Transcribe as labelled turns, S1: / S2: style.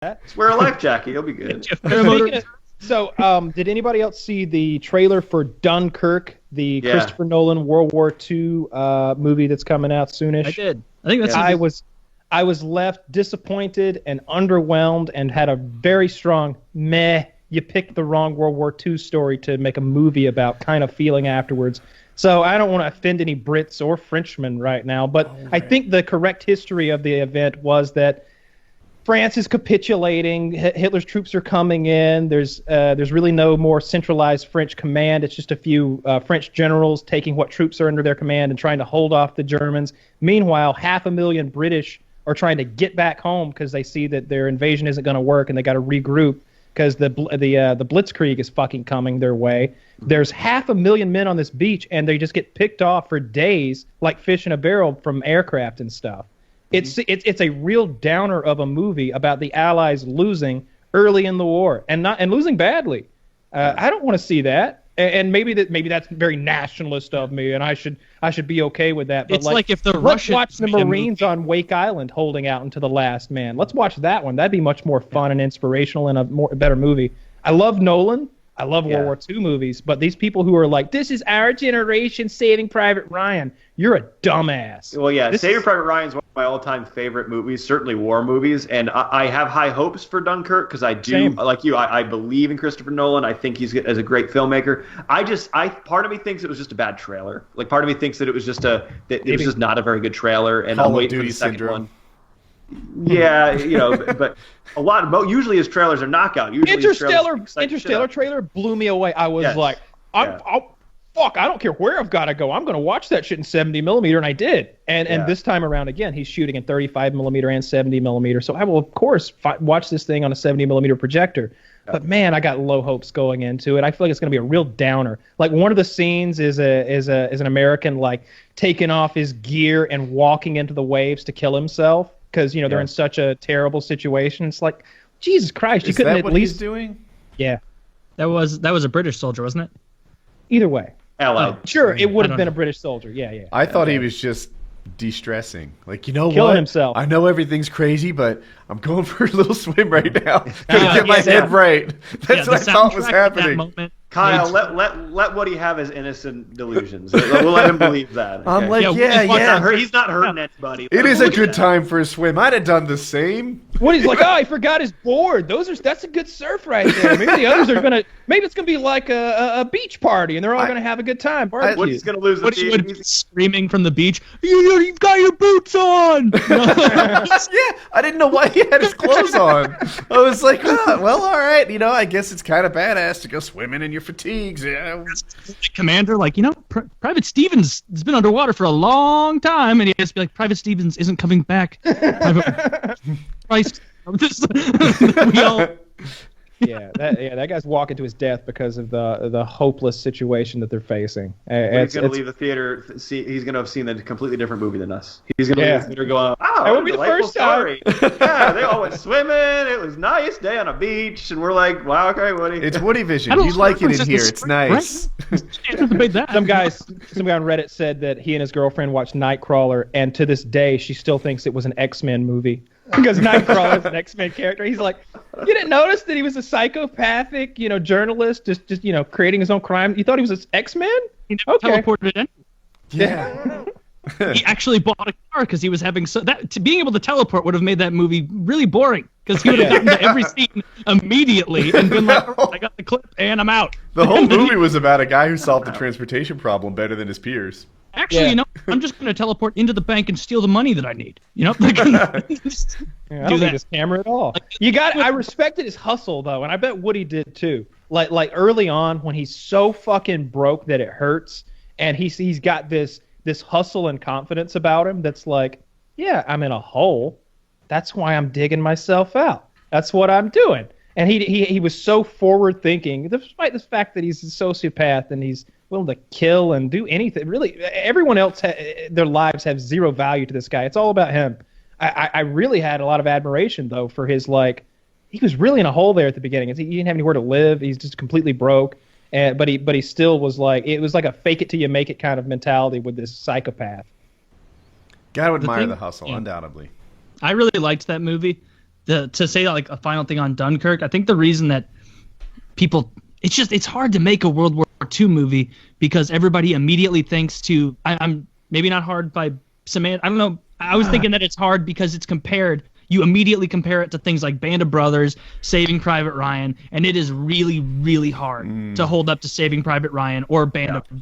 S1: Just wear a life jacket. You'll be good.
S2: Did anybody else see the trailer for Dunkirk, the Christopher Nolan World War II movie that's coming out soonish?
S3: I did. I think that's.
S2: I was left disappointed and underwhelmed, and had a very strong meh. You picked the wrong World War II story to make a movie about kind of feeling afterwards. So I don't want to offend any Brits or Frenchmen right now, but I think the correct history of the event was that France is capitulating. Hitler's troops are coming in. There's really no more centralized French command. It's just a few French generals taking what troops are under their command and trying to hold off the Germans. Meanwhile, 500,000 British are trying to get back home because they see that their invasion isn't going to work and they got to regroup because the Blitzkrieg is fucking coming their way. There's 500,000 men on this beach and they just get picked off for days like fish in a barrel from aircraft and stuff. It's a real downer of a movie about the Allies losing early in the war and losing badly. I don't want to see that. And maybe that's very nationalist of me, and I should be okay with that. But
S3: it's like if the
S2: let's
S3: Russians
S2: watch the Marines on Wake Island holding out into the last man. Let's watch that one. That'd be much more fun and inspirational and a better movie. I love Nolan. I love World War II movies, but these people who are like, this is our generation Saving Private Ryan, you're a dumbass.
S1: Well, yeah, Saving Private Ryan is one of my all-time favorite movies, certainly war movies, and I have high hopes for Dunkirk because I do, like you, I believe in Christopher Nolan. I think he's as a great filmmaker. Part of me thinks it was just a bad trailer. Like, part of me thinks that it was just not a very good trailer, and I'm waiting for the second one. Yeah, but usually his trailers are knockout. Usually
S2: Interstellar trailer blew me away. I was like, fuck, I don't care where I've got to go. I'm going to watch that shit in 70 millimeter, and I did. And this time around again, he's shooting in 35 millimeter and 70 millimeter. So I will of course watch this thing on a 70 millimeter projector. But man, I got low hopes going into it. I feel like it's going to be a real downer. Like one of the scenes is an American like taking off his gear and walking into the waves to kill himself. Because they're in such a terrible situation. It's like, Jesus Christ, you couldn't at least
S4: he's doing?
S2: Yeah,
S3: that was a British soldier, wasn't it?
S2: Either way,
S1: Allied.
S2: Sure, it would have been a British soldier. Yeah.
S4: I thought he was just de-stressing. Like,
S2: killing himself.
S4: I know everything's crazy, but I'm going for a little swim right now. Gotta get my head right. That's what I thought was happening.
S1: Kyle, let Woody have his innocent delusions. We'll let him believe that. Okay?
S4: I'm like,
S1: he's not hurting anybody.
S4: It is a good time for a swim. I'd have done the same.
S2: Woody's like, I forgot his board. That's a good surf right there. Maybe the others are maybe it's gonna be like a beach party, and they're all gonna have a good time.
S1: Woody's gonna lose the team.
S3: Woody screaming from the beach. You've got your boots on.
S4: Yeah, I didn't know why he had his clothes on. I was like, well, all right. I guess it's kind of badass to go swimming in your fatigues. Yeah.
S3: Commander, Private Stevens has been underwater for a long time, and he has to be like, Private Stevens isn't coming back. Christ. We all...
S2: that guy's walking to his death because of the hopeless situation that they're facing.
S1: He's going to leave the theater. He's going to have seen a completely different movie than us. He's going to leave the theater going,
S2: that would be the first story.
S1: Yeah, they all went swimming. It was a nice day on a beach, and we're like, wow, okay, Woody.
S4: It's Woody Vision. You like it in here. It's nice.
S2: Some guy on Reddit said that he and his girlfriend watched Nightcrawler, and to this day, she still thinks it was an X-Men movie. Because Nightcrawler is an X-Men character. He's like, you didn't notice that he was a psychopathic, journalist, just creating his own crime. You thought he was an X-Men?
S3: He never teleported in.
S4: Yeah.
S3: He actually bought a car because he was having being able to teleport would have made that movie really boring because he would have gotten to every scene immediately and been like, I got the clip and I'm out.
S4: The whole movie was about a guy who solved the transportation problem better than his peers.
S3: Actually, I'm just going to teleport into the bank and steal the money that I need.
S2: I don't need his camera at all. I respected his hustle though, and I bet Woody did too. Like early on when he's so fucking broke that it hurts, and he's got this hustle and confidence about him that's like, yeah, I'm in a hole. That's why I'm digging myself out. That's what I'm doing. And he was so forward thinking, despite the fact that he's a sociopath and he's willing to kill and do anything. Really, everyone else, their lives have zero value to this guy. It's all about him. I really had a lot of admiration, though, for his, he was really in a hole there at the beginning. He didn't have anywhere to live. He's just completely broke. But he still was it was like a fake it till you make it kind of mentality with this psychopath.
S4: Gotta admire the hustle, undoubtedly.
S3: I really liked that movie. to say like a final thing on Dunkirk, I think the reason that people it's hard to make a World War II movie because everybody immediately thinks to I'm maybe not hard by semantics. I don't know. I was thinking that it's hard because it's compared. You immediately compare it to things like Band of Brothers, Saving Private Ryan, and it is really, really hard to hold up to Saving Private Ryan or Band of